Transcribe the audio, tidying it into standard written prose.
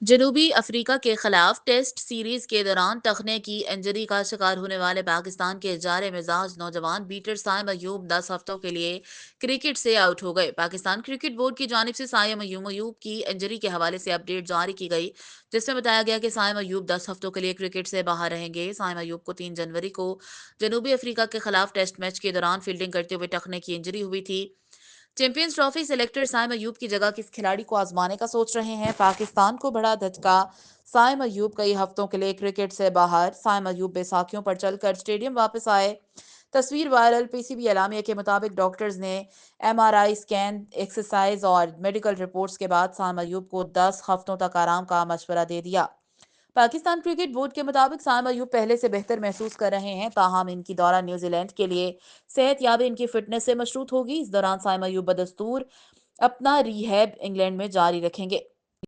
जनूबी अफ्रीका के खिलाफ टेस्ट सीरीज के दौरान टखने की इंजरी का शिकार होने वाले पाकिस्तान के जारे मिजाज नौजवान बीटर साइम अयूब 10 हफ्तों के लिए क्रिकेट से आउट हो गए। पाकिस्तान क्रिकेट बोर्ड की जानिब से साइम अयूब की इंजरी के हवाले से अपडेट जारी की गई, जिसमें बताया गया कि साइम अयूब 10 हफ्तों के लिए क्रिकेट से बाहर रहेंगे। साइम अयूब को 3 जनवरी को जनूबी अफ्रीका के खिलाफ टेस्ट मैच के दौरान फील्डिंग करते हुए टखने की इंजरी हुई थी। Champions trophy selector Saim Ayub की जगह किस खिलाड़ी को आजमाने का सोच रहे हैं? पाकिस्तान को बड़ा धचका, साइम अयूब कई हफ्तों के लिए क्रिकेट से बाहर। साइम अयूब बैसाखियों पर चलकर स्टेडियम वापस आए, तस्वीर वायरल। पीसीबी एलामिया के मुताबिक डॉक्टर्स ने एमआरआई स्कैन, एक्सरसाइज और मेडिकल रिपोर्ट्स के बाद साइम अयूब को 10 हफ्तों तक आराम का मशवरा दे दिया। पाकिस्तान क्रिकेट बोर्ड के मुताबिक साइम अयूब पहले से बेहतर महसूस कर रहे हैं, ताहम इनकी दौरा न्यूजीलैंड के लिए सेहतयाबी इनकी फिटनेस से मशरूत होगी। इस दौरान साइम अयूब बदस्तूर अपना रिहैब इंग्लैंड में जारी रखेंगे।